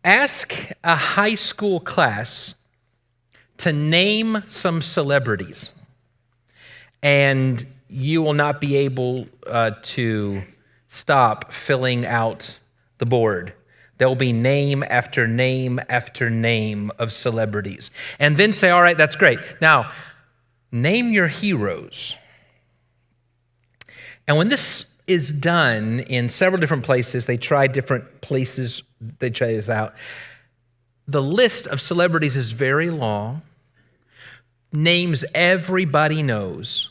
Ask a high school class to name some celebrities, and you will not be able to stop filling out the board. There will be name after name after name of celebrities. And then say, all right, that's great. Now, name your heroes. And when this is done in several different places, they try different places, they try this out. The list of celebrities is very long, names everybody knows,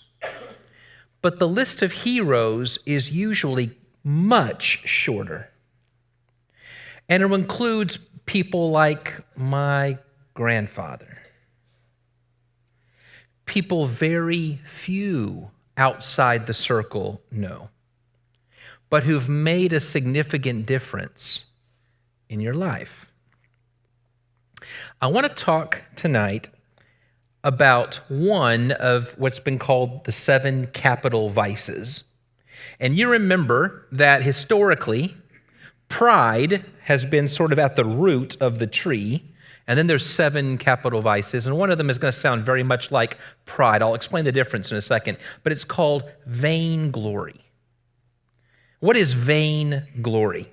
but the list of heroes is usually much shorter. And it includes people like my grandfather, people very few outside the circle know, but who've made a significant difference in your life. I want to talk tonight about one of what's been called the 7 capital vices. And you remember that historically, pride has been sort of at the root of the tree, and then there's 7 capital vices, and one of them is going to sound very much like pride. I'll explain the difference in a second, but it's called vainglory. What is vainglory?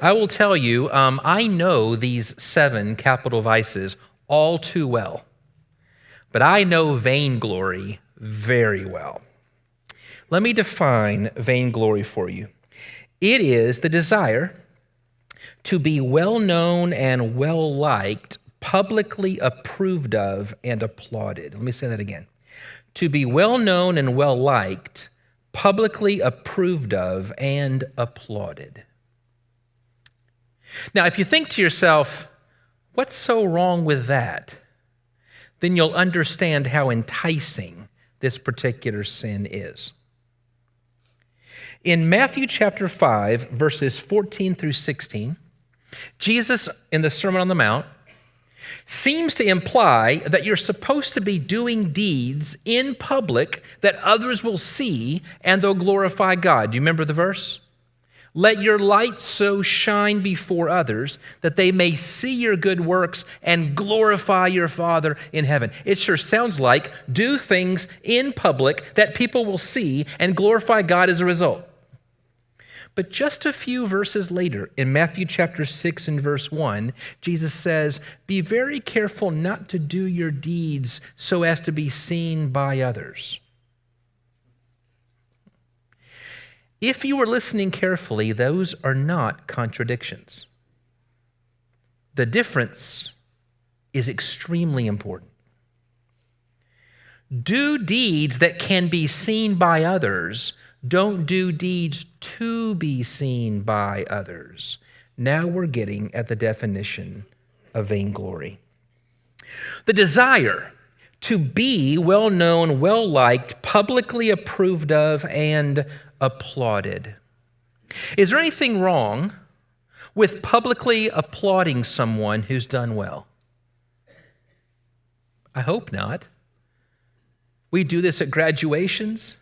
I will tell you, I know these 7 capital vices all too well, but I know vainglory very well. Let me define vainglory for you. It is the desire to be well-known and well-liked, publicly approved of and applauded. Let me say that again. To be well-known and well-liked, publicly approved of and applauded. Now, if you think to yourself, what's so wrong with that? Then you'll understand how enticing this particular sin is. In Matthew chapter 5, verses 14 through 16, Jesus, in the Sermon on the Mount, seems to imply that you're supposed to be doing deeds in public that others will see and they'll glorify God. Do you remember the verse? Let your light so shine before others that they may see your good works and glorify your Father in heaven. It sure sounds like do things in public that people will see and glorify God as a result. But just a few verses later, in Matthew chapter 6 and verse 1, Jesus says, be very careful not to do your deeds so as to be seen by others. If you were listening carefully, those are not contradictions. The difference is extremely important. Do deeds that can be seen by others. Don't do deeds to be seen by others. Now we're getting at the definition of vainglory. The desire to be well-known, well-liked, publicly approved of, and applauded. Is there anything wrong with publicly applauding someone who's done well? I hope not. We do this at graduations.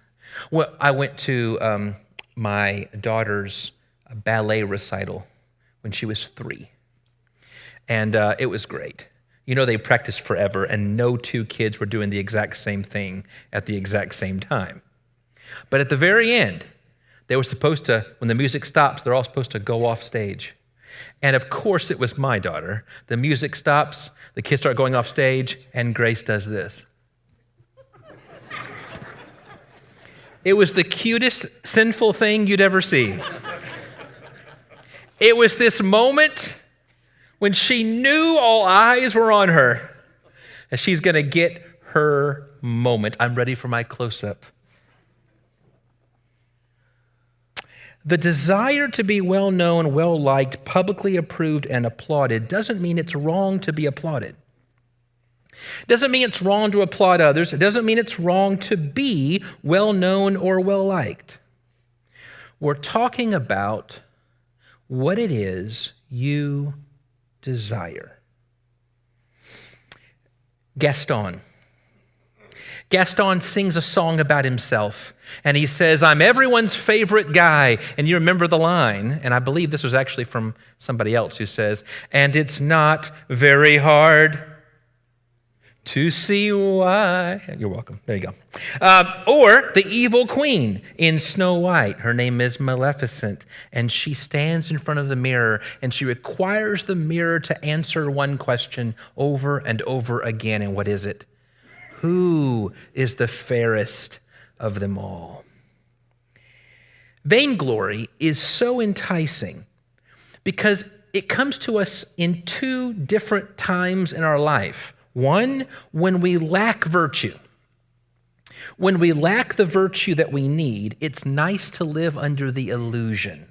Well, I went to my daughter's ballet recital when she was 3, and it was great. You know, they practiced forever, and no 2 kids were doing the exact same thing at the exact same time. But at the very end, they were supposed to, when the music stops, they're all supposed to go off stage. And of course, it was my daughter. The music stops, the kids start going off stage, and Grace does this. It was the cutest, sinful thing you'd ever see. It was this moment when she knew all eyes were on her, and she's going to get her moment. I'm ready for my close-up. The desire to be well-known, well-liked, publicly approved, and applauded doesn't mean it's wrong to be applauded. It doesn't mean it's wrong to applaud others. It doesn't mean it's wrong to be well-known or well-liked. We're talking about what it is you desire. Gaston. Gaston sings a song about himself, and he says, I'm everyone's favorite guy. And you remember the line, and I believe this was actually from somebody else who says, and it's not very hard to see why. You're welcome. There you go. Or the evil queen in Snow White. Her name is Maleficent, and she stands in front of the mirror, and she requires the mirror to answer one question over and over again. And what is it? Who is the fairest of them all? Vainglory is so enticing because it comes to us in two different times in our life. One, when we lack virtue. When we lack the virtue that we need, it's nice to live under the illusion.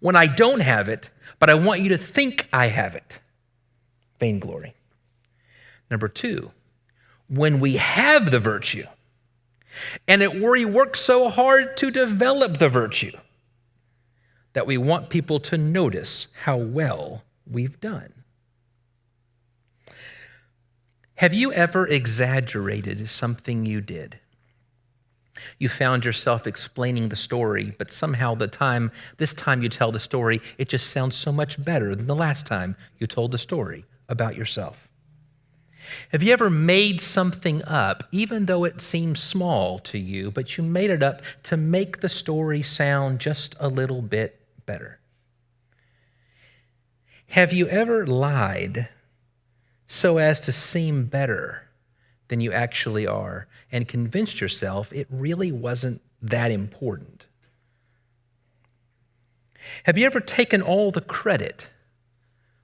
When I don't have it, but I want you to think I have it. Vainglory. Number two, when we have the virtue, and we work so hard to develop the virtue that we want people to notice how well we've done. Have you ever exaggerated something you did? You found yourself explaining the story, but somehow this time you tell the story, it just sounds so much better than the last time you told the story about yourself. Have you ever made something up, even though it seems small to you, but you made it up to make the story sound just a little bit better? Have you ever lied so as to seem better than you actually are and convinced yourself it really wasn't that important? Have you ever taken all the credit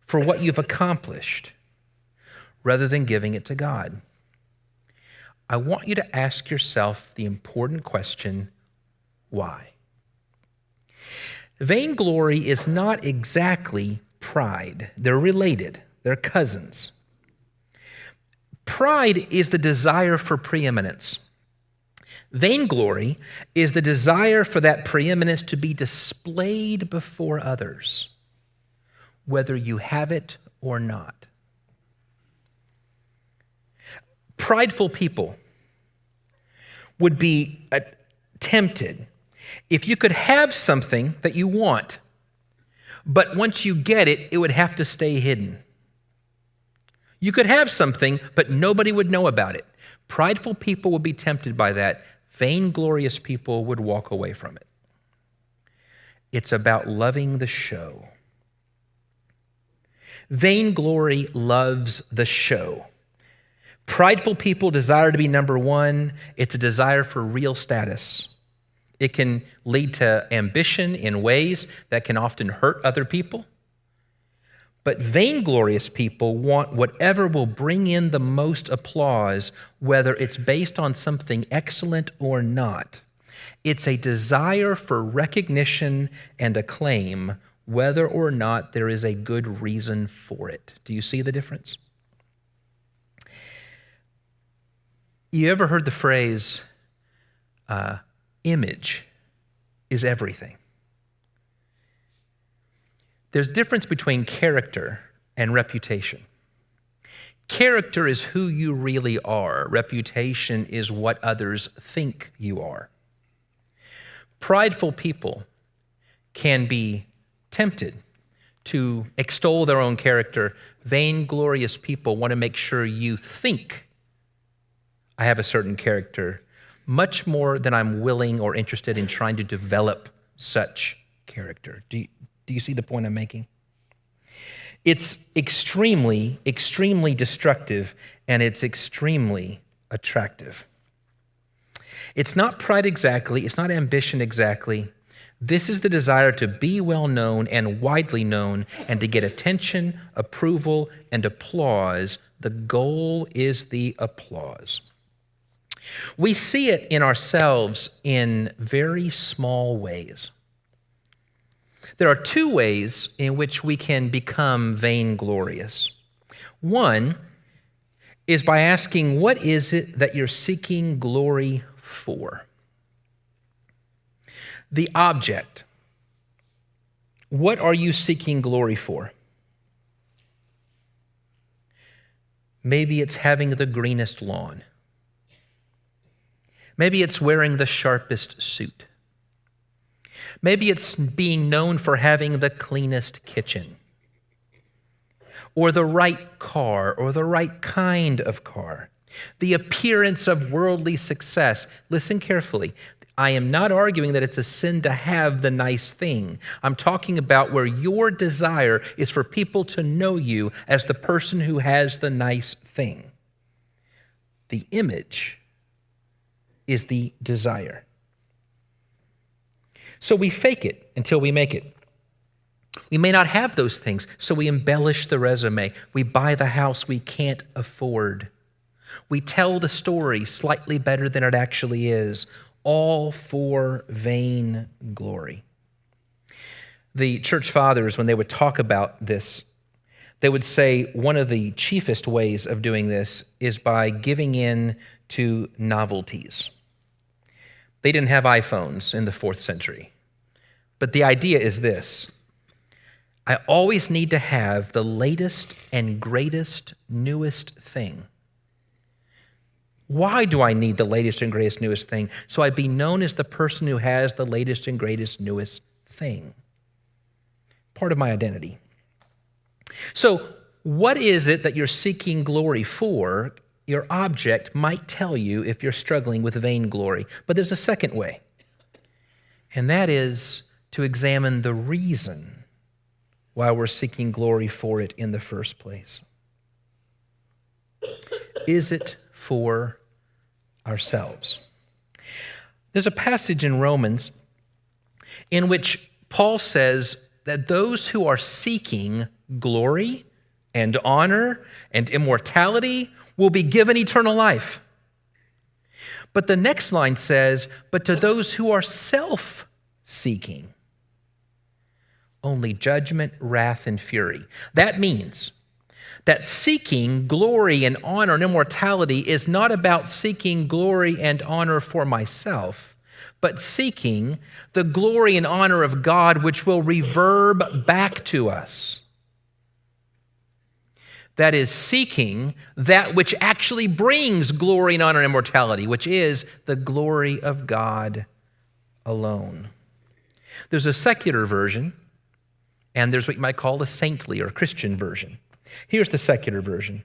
for what you've accomplished rather than giving it to God? I want you to ask yourself the important question, why? Vainglory is not exactly pride. They're related. They're cousins. Pride is the desire for preeminence. Vainglory is the desire for that preeminence to be displayed before others, whether you have it or not. Prideful people would be tempted if you could have something that you want, but once you get it, it would have to stay hidden. You could have something, but nobody would know about it. Prideful people would be tempted by that. Vainglorious people would walk away from it. It's about loving the show. Vainglory loves the show. Prideful people desire to be number one. It's a desire for real status. It can lead to ambition in ways that can often hurt other people. But vainglorious people want whatever will bring in the most applause, whether it's based on something excellent or not. It's a desire for recognition and acclaim, whether or not there is a good reason for it. Do you see the difference? You ever heard the phrase, image is everything? There's a difference between character and reputation. Character is who you really are. Reputation is what others think you are. Prideful people can be tempted to extol their own character. Vainglorious people want to make sure you think I have a certain character, much more than I'm willing or interested in trying to develop such character. Do you see the point I'm making? It's extremely, extremely destructive, and it's extremely attractive. It's not pride exactly. It's not ambition exactly. This is the desire to be well known and widely known and to get attention, approval, and applause. The goal is the applause. We see it in ourselves in very small ways. There are two ways in which we can become vainglorious. One is by asking, what is it that you're seeking glory for? The object. What are you seeking glory for? Maybe it's having the greenest lawn. Maybe it's wearing the sharpest suit. Maybe it's being known for having the cleanest kitchen, or the right car, or the right kind of car, the appearance of worldly success. Listen carefully. I am not arguing that it's a sin to have the nice thing. I'm talking about where your desire is for people to know you as the person who has the nice thing. The image is the desire. So we fake it until we make it. We may not have those things, so we embellish the resume. We buy the house we can't afford. We tell the story slightly better than it actually is, all for vain glory. The church fathers, when they would talk about this, they would say one of the chiefest ways of doing this is by giving in to novelties. They didn't have iPhones in the 4th century. But the idea is this: I always need to have the latest and greatest, newest thing. Why do I need the latest and greatest, newest thing? So I'd be known as the person who has the latest and greatest, newest thing. Part of my identity. So what is it that you're seeking glory for? Your object might tell you if you're struggling with vainglory. But there's a second way, and that is to examine the reason why we're seeking glory for it in the first place. Is it for ourselves? There's a passage in Romans in which Paul says that those who are seeking glory and honor and immortality will be given eternal life. But the next line says, but to those who are self-seeking, only judgment, wrath, and fury. That means that seeking glory and honor and immortality is not about seeking glory and honor for myself, but seeking the glory and honor of God, which will reverb back to us. That is, seeking that which actually brings glory and honor and immortality, which is the glory of God alone. There's a secular version, and there's what you might call a saintly or Christian version. Here's the secular version: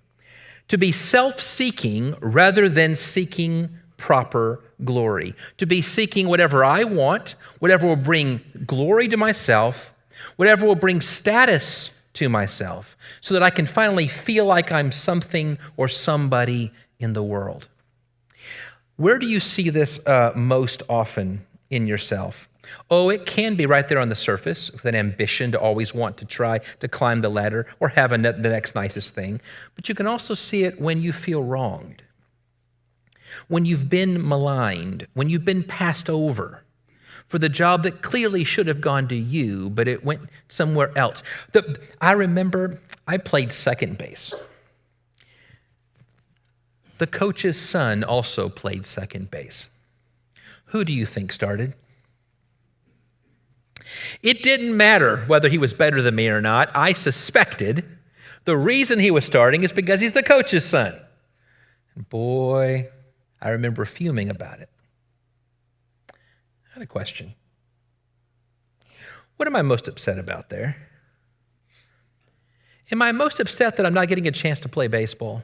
to be self-seeking rather than seeking proper glory. To be seeking whatever I want, whatever will bring glory to myself, whatever will bring status to myself, so that I can finally feel like I'm something or somebody in the world. Where do you see this most often in yourself? Oh, it can be right there on the surface with an ambition to always want to try to climb the ladder or have the next nicest thing. But you can also see it when you feel wronged, when you've been maligned, when you've been passed over for the job that clearly should have gone to you, but it went somewhere else. I remember I played second base. The coach's son also played second base. Who do you think started? It didn't matter whether he was better than me or not. I suspected the reason he was starting is because he's the coach's son. And boy, I remember fuming about it. I had a question. What am I most upset about there? Am I most upset that I'm not getting a chance to play baseball?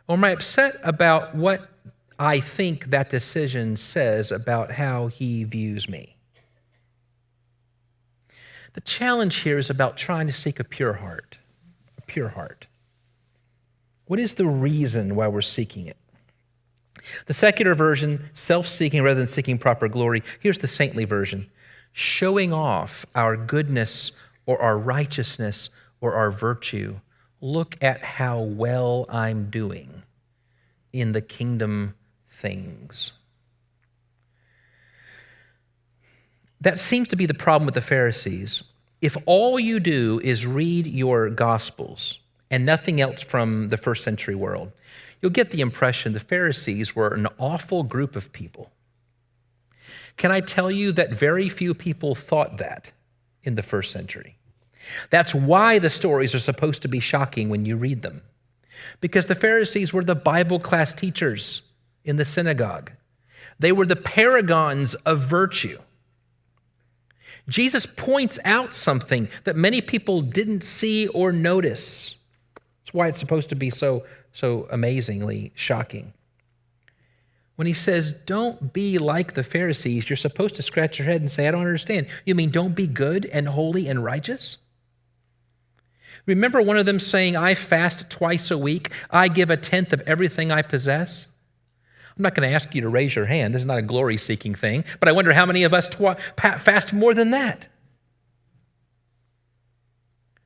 Or am I upset about what I think that decision says about how he views me? The challenge here is about trying to seek a pure heart. A pure heart. What is the reason why we're seeking it? The secular version, self-seeking rather than seeking proper glory. Here's the saintly version: showing off our goodness or our righteousness or our virtue. Look at how well I'm doing in the kingdom things. That seems to be the problem with the Pharisees. If all you do is read your Gospels and nothing else from the first century world, you'll get the impression the Pharisees were an awful group of people. Can I tell you that very few people thought that in the first century? That's why the stories are supposed to be shocking when you read them. Because the Pharisees were the Bible class teachers. in the synagogue. They were the paragons of virtue. Jesus points out something that many people didn't see or notice. That's why it's supposed to be so amazingly shocking. When he says, don't be like the Pharisees, you're supposed to scratch your head and say, I don't understand. You mean don't be good and holy and righteous? Remember one of them saying, I fast twice a week. I give a tenth of everything I possess. I'm not going to ask you to raise your hand. This is not a glory-seeking thing. But I wonder how many of us fast more than that.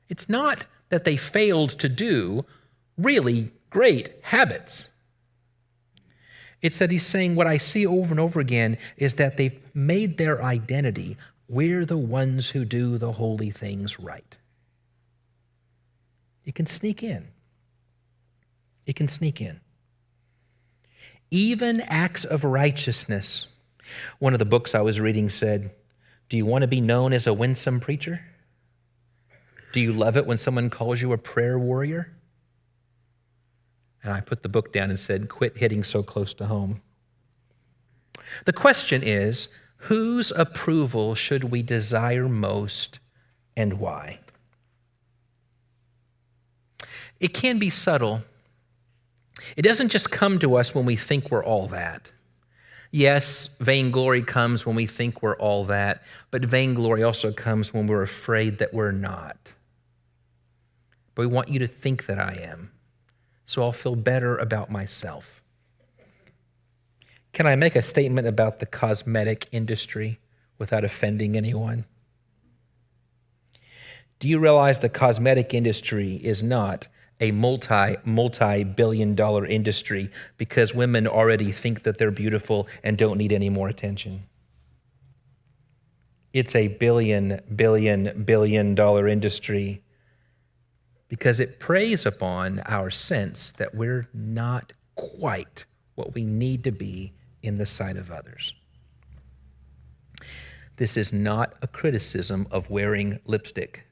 It's not that they failed to do really great habits. It's that he's saying what I see over and over again is that they've made their identity, we're the ones who do the holy things right. It can sneak in. It can sneak in. Even acts of righteousness. One of the books I was reading said, do you want to be known as a winsome preacher? Do you love it when someone calls you a prayer warrior? And I put the book down and said, quit hitting so close to home. The question is, whose approval should we desire most and why? It can be subtle. It doesn't just come to us when we think we're all that. Yes, vainglory comes when we think we're all that, but vainglory also comes when we're afraid that we're not. But we want you to think that I am, so I'll feel better about myself. Can I make a statement about the cosmetic industry without offending anyone? Do you realize the cosmetic industry is not a multi-billion-dollar industry because women already think that they're beautiful and don't need any more attention? It's a billion-dollar industry because it preys upon our sense that we're not quite what we need to be in the sight of others. This is not a criticism of wearing lipstick.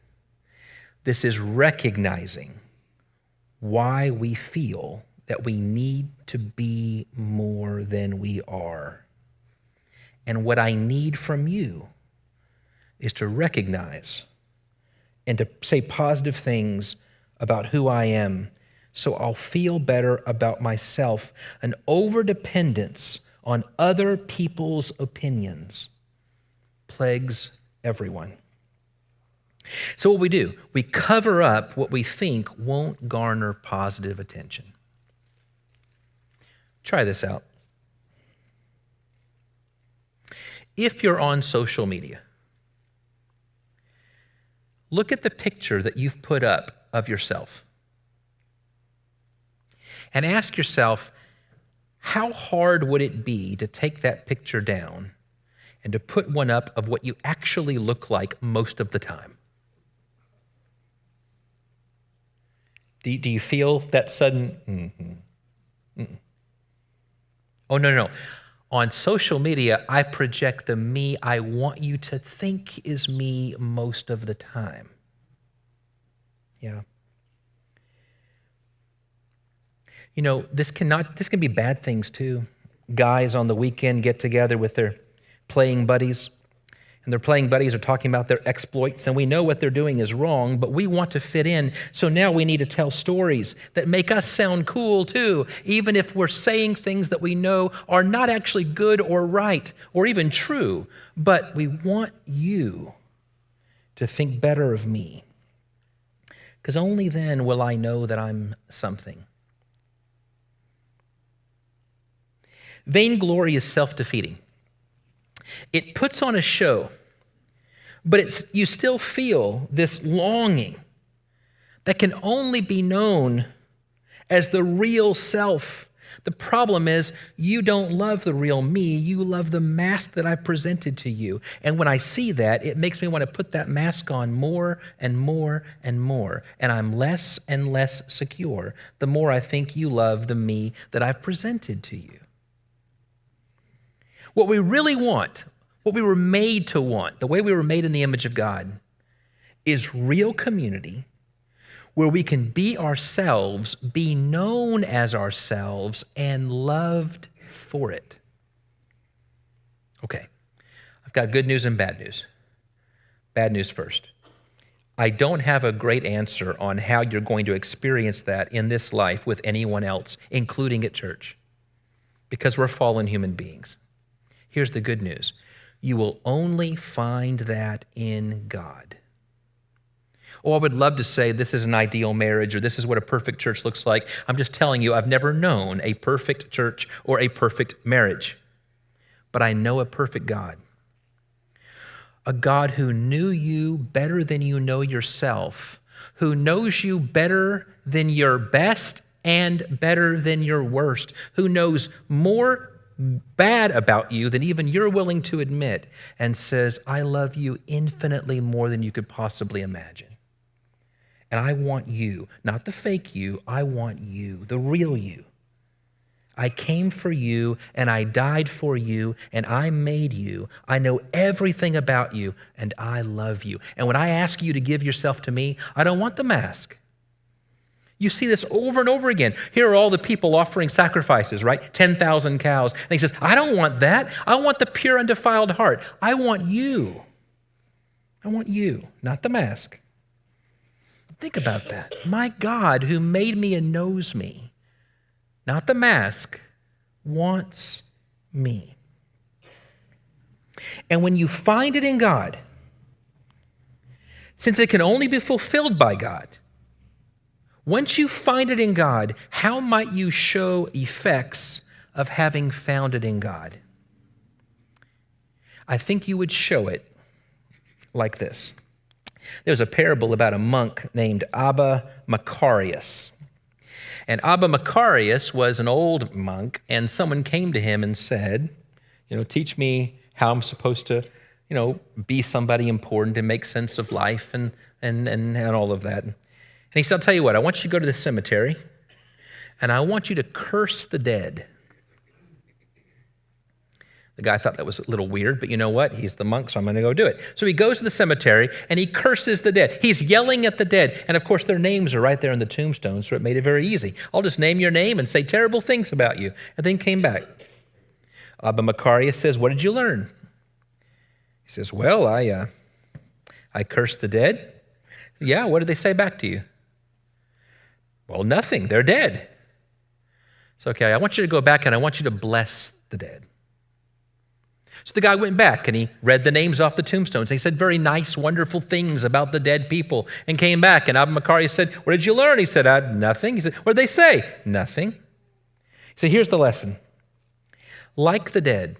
This is recognizing why we feel that we need to be more than we are. And what I need from you is to recognize and to say positive things about who I am so I'll feel better about myself. An overdependence on other people's opinions plagues everyone. So what we do, we cover up what we think won't garner positive attention. Try this out. If you're on social media, look at the picture that you've put up of yourself and ask yourself, how hard would it be to take that picture down and to put one up of what you actually look like most of the time? Do you feel that sudden, Oh, no. On social media, I project the me I want you to think is me most of the time. Yeah. You know, this can be bad things too. Guys on the weekend get together with their playing buddies, and their playing buddies are talking about their exploits, and we know what they're doing is wrong, but we want to fit in, so now we need to tell stories that make us sound cool too, even if we're saying things that we know are not actually good or right or even true, but we want you to think better of me, because only then will I know that I'm something. Vainglory is self-defeating. It puts on a show, but you still feel this longing that can only be known as the real self. The problem is you don't love the real me, you love the mask that I've presented to you. And when I see that, it makes me want to put that mask on more and more and more. And I'm less and less secure the more I think you love the me that I've presented to you. What we really want, what we were made to want, the way we were made in the image of God, is real community where we can be ourselves, be known as ourselves, and loved for it. Okay, I've got good news and bad news. Bad news first. I don't have a great answer on how you're going to experience that in this life with anyone else, including at church, because we're fallen human beings. Here's the good news. You will only find that in God. Oh, I would love to say this is an ideal marriage or this is what a perfect church looks like. I'm just telling you, I've never known a perfect church or a perfect marriage, but I know a perfect God. A God who knew you better than you know yourself, who knows you better than your best and better than your worst, who knows more bad about you than even you're willing to admit, and says, I love you infinitely more than you could possibly imagine. And I want you, not the fake you, I want you, the real you. I came for you, and I died for you, and I made you. I know everything about you, and I love you. And when I ask you to give yourself to me, I don't want the mask. You see this over and over again. Here are all the people offering sacrifices, right? 10,000 cows. And he says, I don't want that. I want the pure, undefiled heart. I want you. I want you, not the mask. Think about that. My God, who made me and knows me, not the mask, wants me. And when you find it in God, since it can only be fulfilled by God, once you find it in God, how might you show effects of having found it in God? I think you would show it like this. There's a parable about a monk named Abba Macarius. And Abba Macarius was an old monk, and someone came to him and said, teach me how I'm supposed to, be somebody important and make sense of life and all of that. And he said, I'll tell you what, I want you to go to the cemetery, and I want you to curse the dead. The guy thought that was a little weird, but you know what? He's the monk, so I'm going to go do it. So he goes to the cemetery, and he curses the dead. He's yelling at the dead. And of course, their names are right there in the tombstone, so it made it very easy. I'll just name your name and say terrible things about you. And then came back. Abba Macarius says, what did you learn? He says, well, I cursed the dead. Yeah, what did they say back to you? Well, nothing. They're dead. So, okay, I want you to go back, and I want you to bless the dead. So the guy went back and he read the names off the tombstones. And he said very nice, wonderful things about the dead people and came back. And Abba Macarius said, what did you learn? He said, nothing. He said, what did they say? Nothing. He said, here's the lesson. Like the dead,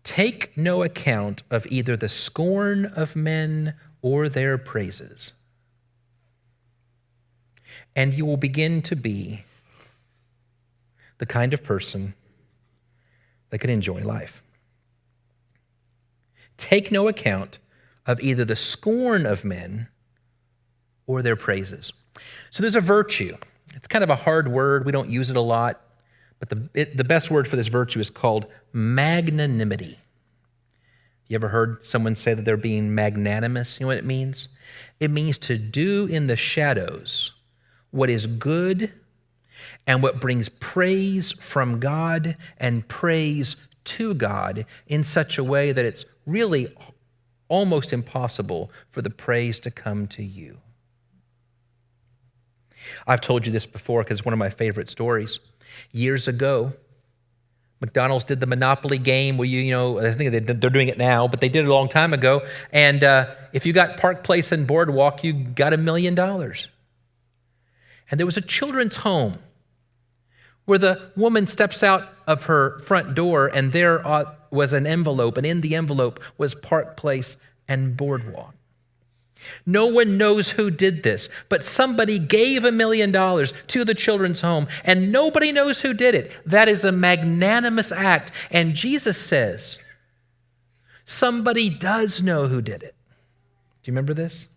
take no account of either the scorn of men or their praises. And you will begin to be the kind of person that can enjoy life. Take no account of either the scorn of men or their praises. So there's a virtue. It's kind of a hard word. We don't use it a lot. But the best word for this virtue is called magnanimity. You ever heard someone say that they're being magnanimous? You know what it means? It means to do in the shadows what is good and what brings praise from God and praise to God in such a way that it's really almost impossible for the praise to come to you. I've told you this before because it's one of my favorite stories. Years ago, McDonald's did the Monopoly game where I think they're doing it now, but they did it a long time ago. And if you got Park Place and Boardwalk, you got $1 million. And there was a children's home where the woman steps out of her front door and there was an envelope, and in the envelope was Park Place and Boardwalk. No one knows who did this, but somebody gave $1 million to the children's home, and nobody knows who did it. That is a magnanimous act. And Jesus says, somebody does know who did it. Do you remember this?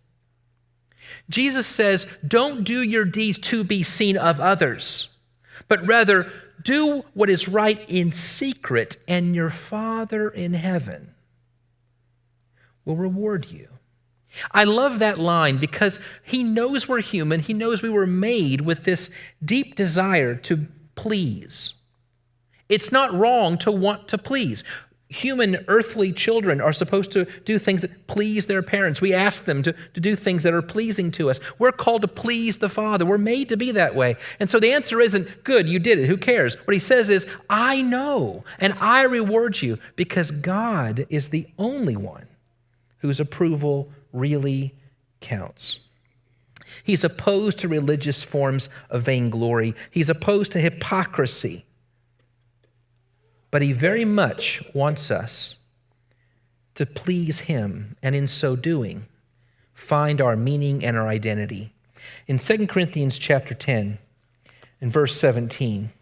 Jesus says, don't do your deeds to be seen of others, but rather do what is right in secret, and your Father in heaven will reward you. I love that line because he knows we're human. He knows we were made with this deep desire to please. It's not wrong to want to please. Human earthly children are supposed to do things that please their parents. We ask them to do things that are pleasing to us. We're called to please the Father. We're made to be that way. And so the answer isn't, good, you did it, who cares? What he says is, I know, and I reward you, because God is the only one whose approval really counts. He's opposed to religious forms of vainglory. He's opposed to hypocrisy. But he very much wants us to please him, and in so doing, find our meaning and our identity. In 2 Corinthians chapter 10, in verse 17,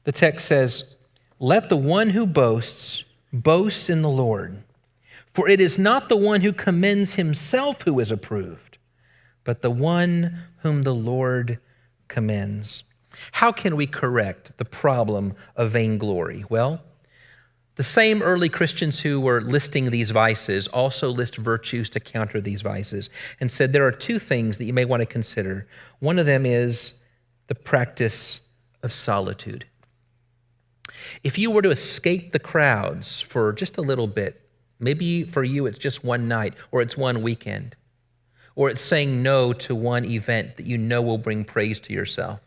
the text says, "Let the one who boasts boast in the Lord. For it is not the one who commends himself who is approved, but the one whom the Lord commends." How can we correct the problem of vainglory? Well, the same early Christians who were listing these vices also list virtues to counter these vices, and said there are two things that you may want to consider. One of them is the practice of solitude. If you were to escape the crowds for just a little bit, maybe for you it's just one night, or it's one weekend, or it's saying no to one event that you know will bring praise to yourself,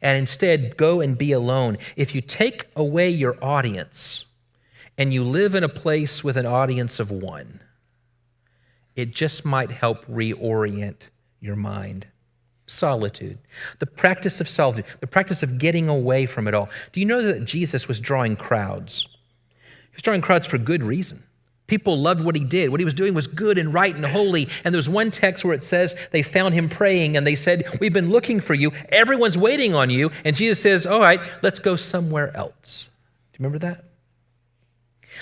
and instead go and be alone. If you take away your audience and you live in a place with an audience of one, it just might help reorient your mind. Solitude, the practice of solitude, the practice of getting away from it all. Do you know that Jesus was drawing crowds? He was drawing crowds for good reason. People loved what he did. What he was doing was good and right and holy. And there's one text where it says they found him praying and they said, "We've been looking for you. Everyone's waiting on you." And Jesus says, "All right, let's go somewhere else." Do you remember that?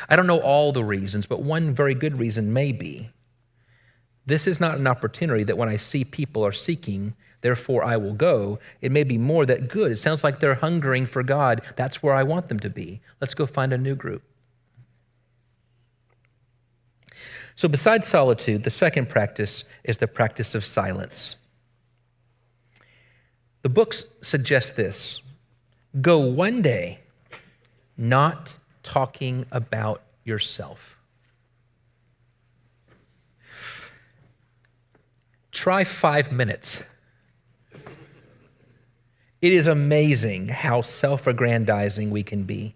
I don't know all the reasons, but one very good reason may be, this is not an opportunity that when I see people are seeking, therefore I will go. It may be more that, good, it sounds like they're hungering for God. That's where I want them to be. Let's go find a new group. So besides solitude, the second practice is the practice of silence. The books suggest this: go one day not talking about yourself. Try 5 minutes. It is amazing how self-aggrandizing we can be.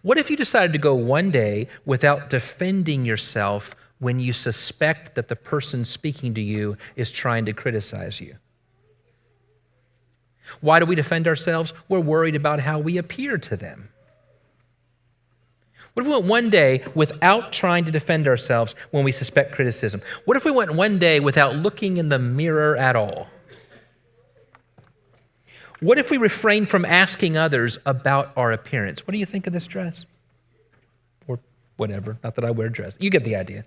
What if you decided to go one day without defending yourself when you suspect that the person speaking to you is trying to criticize you? Why do we defend ourselves? We're worried about how we appear to them. What if we went one day without trying to defend ourselves when we suspect criticism? What if we went one day without looking in the mirror at all? What if we refrain from asking others about our appearance? What do you think of this dress? Or whatever, not that I wear a dress. You get the idea.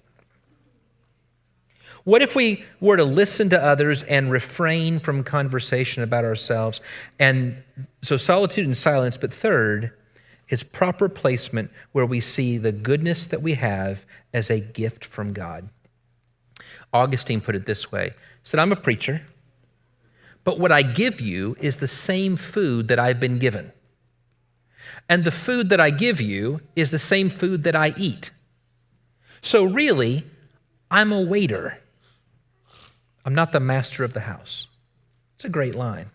What if we were to listen to others and refrain from conversation about ourselves? And so solitude and silence, but third is proper placement where we see the goodness that we have as a gift from God. Augustine put it this way. He said, "I'm a preacher, but what I give you is the same food that I've been given. And the food that I give you is the same food that I eat. So really, I'm a waiter. I'm not the master of the house." It's a great line.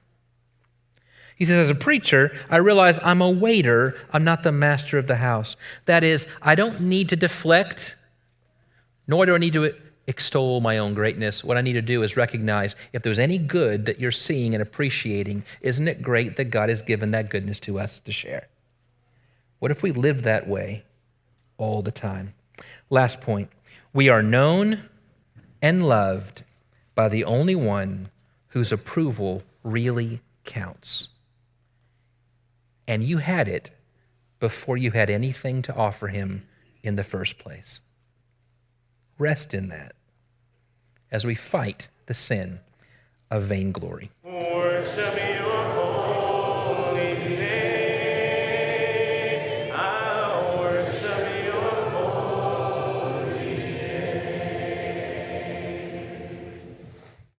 He says, as a preacher, I realize I'm a waiter. I'm not the master of the house. That is, I don't need to deflect, nor do I need to extol my own greatness. What I need to do is recognize if there's any good that you're seeing and appreciating, isn't it great that God has given that goodness to us to share? What if we live that way all the time? Last point, we are known and loved by the only one whose approval really counts. And you had it before you had anything to offer him in the first place. Rest in that as we fight the sin of vainglory.